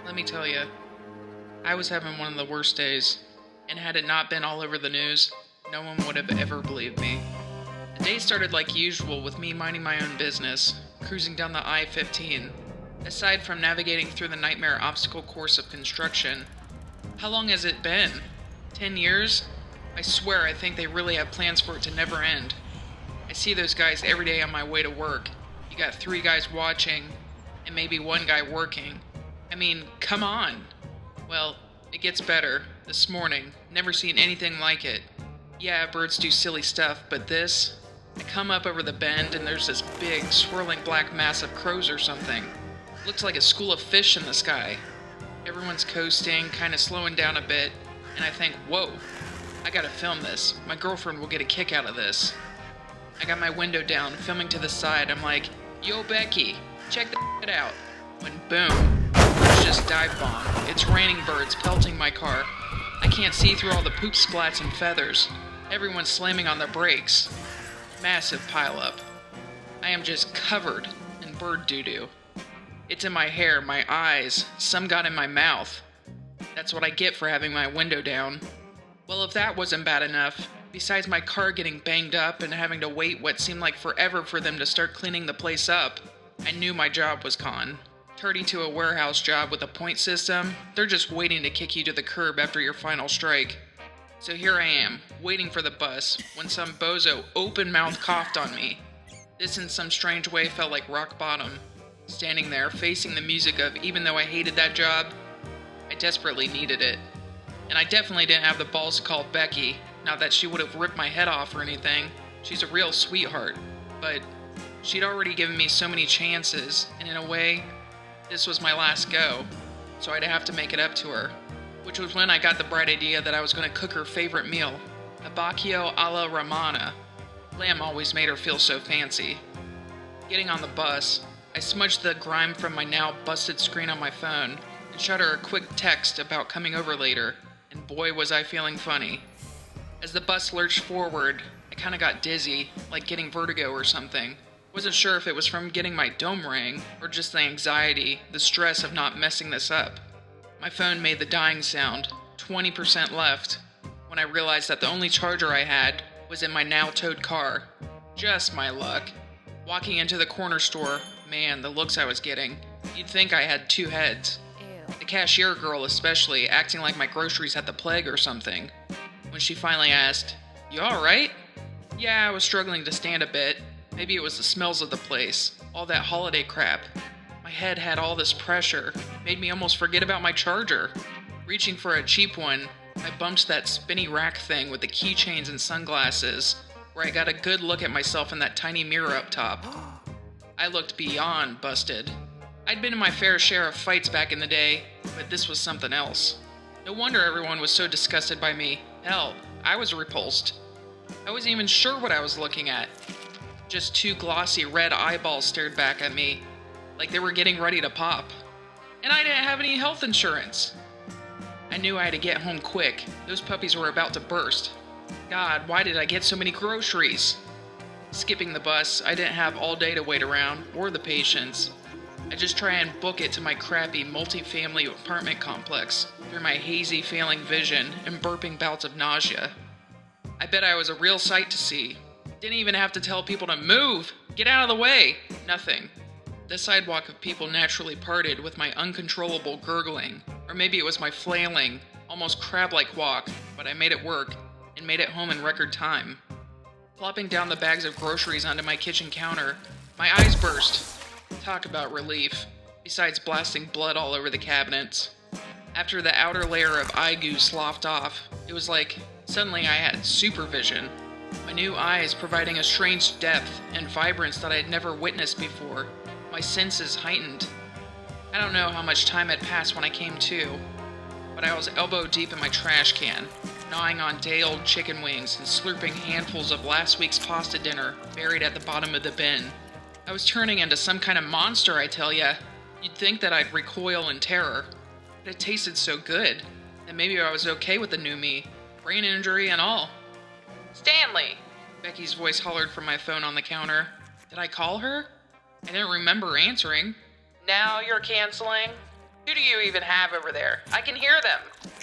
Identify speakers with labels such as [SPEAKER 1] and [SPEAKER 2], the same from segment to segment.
[SPEAKER 1] Let me tell you, I was having one of the worst days, and had it not been all over the news, no one would have ever believed me. The day started like usual with me minding my own business, cruising down the I-15. Aside from navigating through the nightmare obstacle course of construction, how long has it been? 10 years? I swear I think they really have plans for it to never end. I see those guys every day on my way to work. You got 3 guys watching, and maybe 1 guy working. I mean, come on. Well, it gets better. This morning, never seen anything like it. Yeah, birds do silly stuff, but this? I come up over the bend and there's this big, swirling black mass of crows or something. Looks like a school of fish in the sky. Everyone's coasting, kind of slowing down a bit, and I think, whoa, I gotta film this. My girlfriend will get a kick out of this. I got my window down, filming to the side. I'm like, yo, Becky, check that out. When boom, birds just dive bomb. It's raining birds pelting my car. I can't see through all the poop splats and feathers. Everyone's slamming on the brakes. Massive pileup. I am just covered in bird doo-doo. It's in my hair, my eyes, some got in my mouth. That's what I get for having my window down. Well, if that wasn't bad enough, besides my car getting banged up and having to wait what seemed like forever for them to start cleaning the place up, I knew my job was gone. Turning to a warehouse job with a point system, they're just waiting to kick you to the curb after your final strike. So here I am, waiting for the bus, when some bozo open-mouthed coughed on me. This in some strange way felt like rock bottom. Standing there, facing the music of even though I hated that job, I desperately needed it. And I definitely didn't have the balls to call Becky, not that she would have ripped my head off or anything. She's a real sweetheart. But she'd already given me so many chances, and in a way, this was my last go. So I'd have to make it up to her. Which was when I got the bright idea that I was going to cook her favorite meal, a bacchio alla romana. Lamb always made her feel so fancy. Getting on the bus, I smudged the grime from my now busted screen on my phone and shot her a quick text about coming over later, and boy was I feeling funny. As the bus lurched forward, I kinda got dizzy, like getting vertigo or something. Wasn't sure if it was from getting my dome ring, or just the anxiety, the stress of not messing this up. My phone made the dying sound, 20% left, when I realized that the only charger I had was in my now towed car. Just my luck. Walking into the corner store, man, the looks I was getting. You'd think I had 2 heads. The cashier girl especially, acting like my groceries had the plague or something. When she finally asked, "You alright?" Yeah, I was struggling to stand a bit. Maybe it was the smells of the place, all that holiday crap. My head had all this pressure, made me almost forget about my charger. Reaching for a cheap one, I bumped that spinny rack thing with the keychains and sunglasses, where I got a good look at myself in that tiny mirror up top. I looked beyond busted. I'd been in my fair share of fights back in the day, but this was something else. No wonder everyone was so disgusted by me. Hell, I was repulsed. I wasn't even sure what I was looking at. Just 2 glossy red eyeballs stared back at me, like they were getting ready to pop. And I didn't have any health insurance. I knew I had to get home quick. Those puppies were about to burst. God, why did I get so many groceries? Skipping the bus, I didn't have all day to wait around, or the patience. I just try and book it to my crappy multi-family apartment complex, through my hazy failing vision and burping bouts of nausea. I bet I was a real sight to see. Didn't even have to tell people to move! Get out of the way! Nothing. The sidewalk of people naturally parted with my uncontrollable gurgling, or maybe it was my flailing, almost crab-like walk, but I made it work, and made it home in record time. Plopping down the bags of groceries onto my kitchen counter, my eyes burst. Talk about relief, besides blasting blood all over the cabinets. After the outer layer of eye goo sloughed off, it was like suddenly I had supervision. My new eyes providing a strange depth and vibrance that I had never witnessed before. My senses heightened. I don't know how much time had passed when I came to, but I was elbow deep in my trash can, gnawing on day-old chicken wings and slurping handfuls of last week's pasta dinner buried at the bottom of the bin. I was turning into some kind of monster, I tell ya. You'd think that I'd recoil in terror, but it tasted so good that maybe I was okay with the new me, brain injury and all. Stanley! Becky's voice hollered from my phone on the counter. Did I call her? I didn't remember answering. Now you're canceling? Who do you even have over there? I can hear them.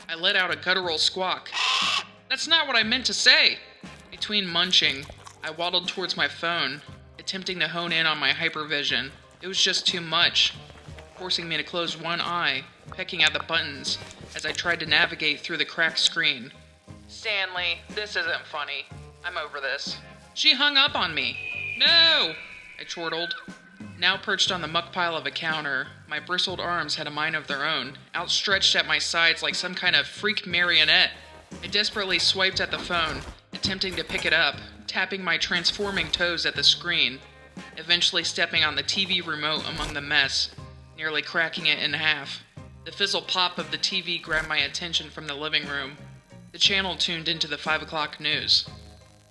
[SPEAKER 1] I let out a guttural squawk. That's not what I meant to say. Between munching, I waddled towards my phone, attempting to hone in on my hypervision. It was just too much, forcing me to close one eye, pecking at the buttons as I tried to navigate through the cracked screen. Stanley, this isn't funny. I'm over this. She hung up on me. No! I chortled. Now perched on the muck pile of a counter, my bristled arms had a mind of their own, outstretched at my sides like some kind of freak marionette. I desperately swiped at the phone, attempting to pick it up, tapping my transforming toes at the screen, eventually stepping on the TV remote among the mess, nearly cracking it in half. The fizzle pop of the TV grabbed my attention from the living room. The channel tuned into the 5 o'clock news.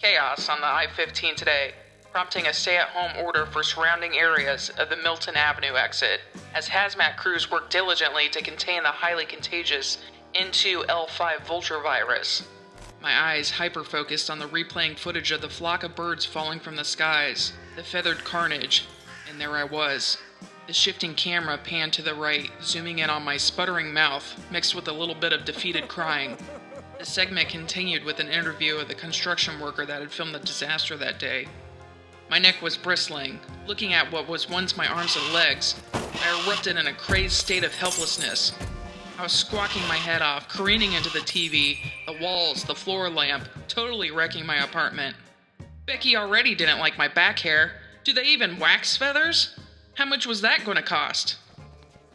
[SPEAKER 1] Chaos on the I-15 today, prompting a stay-at-home order for surrounding areas of the Milton Avenue exit, as hazmat crews work diligently to contain the highly contagious N2L5 vulture virus. My eyes hyper-focused on the replaying footage of the flock of birds falling from the skies, the feathered carnage, and there I was. The shifting camera panned to the right, zooming in on my sputtering mouth, mixed with a little bit of defeated crying. The segment continued with an interview of the construction worker that had filmed the disaster that day. My neck was bristling. Looking at what was once my arms and legs, I erupted in a crazed state of helplessness. I was squawking my head off, careening into the TV, the walls, the floor lamp, totally wrecking my apartment. Becky already didn't like my back hair. Do they even wax feathers? How much was that going to cost?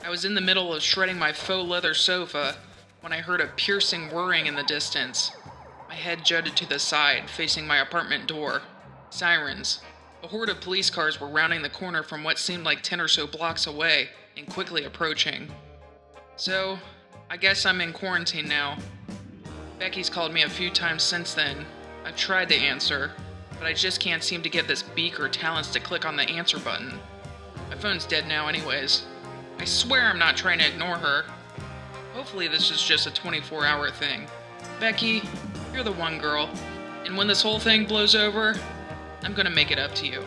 [SPEAKER 1] I was in the middle of shredding my faux leather sofa when I heard a piercing whirring in the distance. My head jutted to the side, facing my apartment door. Sirens. A horde of police cars were rounding the corner from what seemed like 10 or so blocks away and quickly approaching. So, I guess I'm in quarantine now. Becky's called me a few times since then. I've tried to answer, but I just can't seem to get this beak or talents to click on the answer button. My phone's dead now anyways. I swear I'm not trying to ignore her. Hopefully this is just a 24-hour thing. Becky, you're the one girl. And when this whole thing blows over, I'm gonna make it up to you.